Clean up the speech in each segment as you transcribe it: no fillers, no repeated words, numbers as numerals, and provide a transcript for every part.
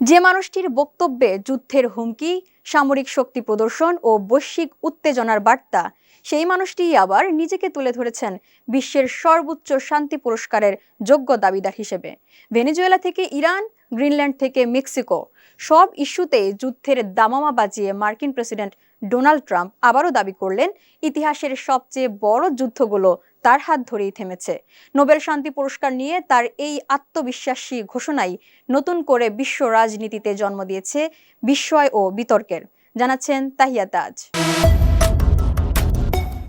যে মানুষটির বক্তব্যে যুদ্ধের হুমকি, সামরিক শক্তি প্রদর্শন ও বৈশ্বিক উত্তেজনার বার্তা, সেই মানুষটিই আবার নিজেকে তুলে ধরেছেন বিশ্বের সর্বোচ্চ শান্তি পুরস্কারের যোগ্য দাবিদার হিসেবে। ভেনেজুয়েলা থেকে ইরান, গ্রিনল্যান্ড থেকে মেক্সিকো, সব ইস্যুতে যুদ্ধের দামামা বাজিয়ে মার্কিন প্রেসিডেন্ট ডোনাল্ড ট্রাম্প আবারও দাবি করলেন ইতিহাসের সবচেয়ে বড় যুদ্ধগুলো তার হাত ধরেই থেমেছে। নোবেল শান্তি পুরস্কার নিয়ে তার এই আত্মবিশ্বাসী ঘোষণাই নতুন করে বিশ্ব রাজনীতিতে জন্ম দিয়েছে বিস্ময় ও বিতর্কের। জানাচ্ছেন তাহিয়া তাজ।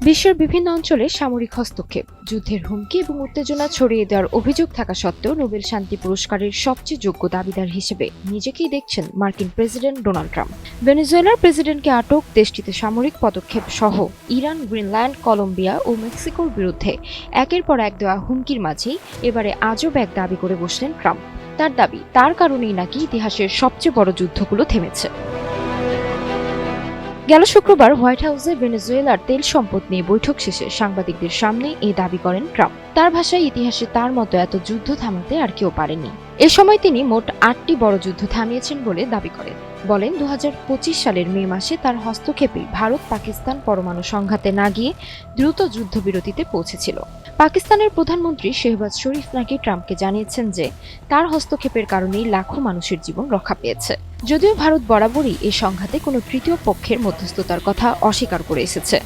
বিশ্বের বিভিন্ন অঞ্চলে সামরিক হস্তক্ষেপ, যুদ্ধের হুমকি এবং উত্তেজনা ছড়িয়ে দেওয়ার অভিযোগ থাকা সত্ত্বেও নোবেল শান্তি পুরস্কারের সবচেয়ে যোগ্য দাবিদার হিসেবে নিজেকেই দেখছেন মার্কিন প্রেসিডেন্ট ডোনাল্ড ট্রাম্প। ভেনেজুয়েলার প্রেসিডেন্টকে আটক, দেশটিতে সামরিক পদক্ষেপ সহ ইরান, গ্রিনল্যান্ড, কলম্বিয়া ও মেক্সিকোর বিরুদ্ধে একের পর এক দেওয়া হুমকির মাঝেই এবারে আজব এক দাবি করে বসলেন ট্রাম্প। তার দাবি, তার কারণেই নাকি ইতিহাসের সবচেয়ে বড় যুদ্ধগুলো থেমেছে। গেল শুক্রবার হোয়াইট হাউসে ভেনেজুয়েলার তেল সম্পদ নিয়ে বৈঠক শেষে সাংবাদিকদের সামনে এই দাবি করেন ট্রাম্প। তার ভাষায়, ইতিহাসে তার মতো এত যুদ্ধ থামাতে আর কেউ পারেনি। এ সময় তিনি মোট 8টি বড় যুদ্ধ থামিয়েছেন বলে দাবি করেন। বলেন, 2025 সালের মে মাসে তার হস্তক্ষেপে ভারত পাকিস্তান পরমাণু সংঘাতে না গিয়ে দ্রুত যুদ্ধবিরতিতে পৌঁছেছিল। পাকিস্তানের প্রধানমন্ত্রী শেহবাজ শরীফ নাকি ট্রাম্পকে জানিয়েছেন যে তার হস্তক্ষেপের কারণেই লাখো মানুষের জীবন রক্ষা পেয়েছে। যদিও ভারত বরাবরই এই সংঘাতে কোনো তৃতীয় পক্ষের মধ্যস্থতার কথা অস্বীকার করে এসেছে।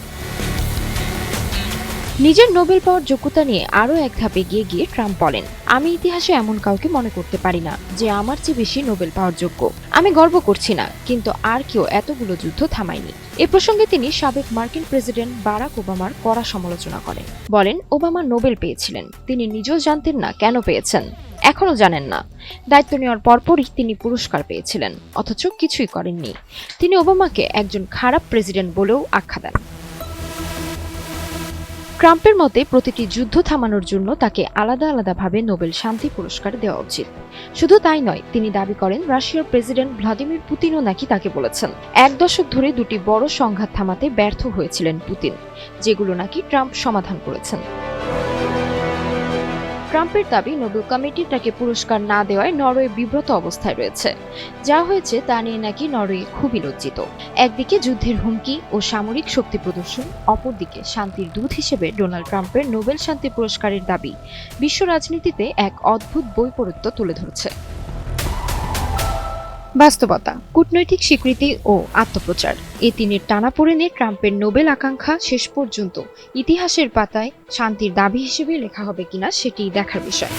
নিজের নোবেল পাওয়ার যোগ্যতা নিয়ে আরও এক ধাপ এগিয়ে গিয়ে ট্রাম্প বলেন, আমি ইতিহাসে এমন কাউকে মনে করতে পারি না যে আমার চেয়ে বেশি নোবেল পাওয়ার যোগ্য। আমি গর্ব করছি না, কিন্তু আর কেউ এতগুলো যুদ্ধ থামায়নি। এ প্রসঙ্গে তিনি সাবেক মার্কিন প্রেসিডেন্ট বারাক ওবামার কড়া সমালোচনা করেন। বলেন, ওবামা নোবেল পেয়েছিলেন, তিনি নিজেও জানতেন না কেন পেয়েছেন, এখনো জানেন না। দায়িত্ব নেওয়ার পরপরই তিনি পুরস্কার পেয়েছিলেন, অথচ কিছুই করেননি। তিনি ওবামাকে একজন খারাপ প্রেসিডেন্ট বলেও আখ্যা দেন। ট্রাম্পের মতে, প্রতিটি যুদ্ধ থামানোর জন্য তাকে আলাদা আলাদাভাবে নোবেল শান্তি পুরস্কার দেওয়া উচিত। শুধু তাই নয়, তিনি দাবি করেন রাশিয়ার প্রেসিডেন্ট ভ্লাদিমির পুতিনও নাকি তাকে বলেছেন 1 দশক ধরে 2টি বড় সংঘাত থামাতে ব্যর্থ হয়েছিলেন পুতিন, যেগুলো নাকি ট্রাম্প সমাধান করেছেন। ট্রাম্পের দাবি, নোবেল কমিটি তাকে পুরস্কার না দেওয়ায় নরওয়ে বিব্রত অবস্থায় রয়েছে। যা হয়েছে তা নিয়ে নাকি নরওয়ে খুবই লজ্জিত। একদিকে যুদ্ধের হুমকি ও সামরিক শক্তি প্রদর্শন, অপরদিকে শান্তির দূত হিসেবে ডোনাল্ড ট্রাম্পের নোবেল শান্তি পুরস্কারের দাবি বিশ্ব রাজনীতিতে এক অদ্ভুত বৈপরীত্য তুলে ধরছে। বাস্তবতা, কূটনৈতিক স্বীকৃতি ও আত্মপ্রচার, এ তিনের টানাপোড়েনে ট্রাম্পের নোবেল আকাঙ্ক্ষা শেষ পর্যন্ত ইতিহাসের পাতায় শান্তির দাবি হিসেবে লেখা হবে কিনা সেটি দেখার বিষয়।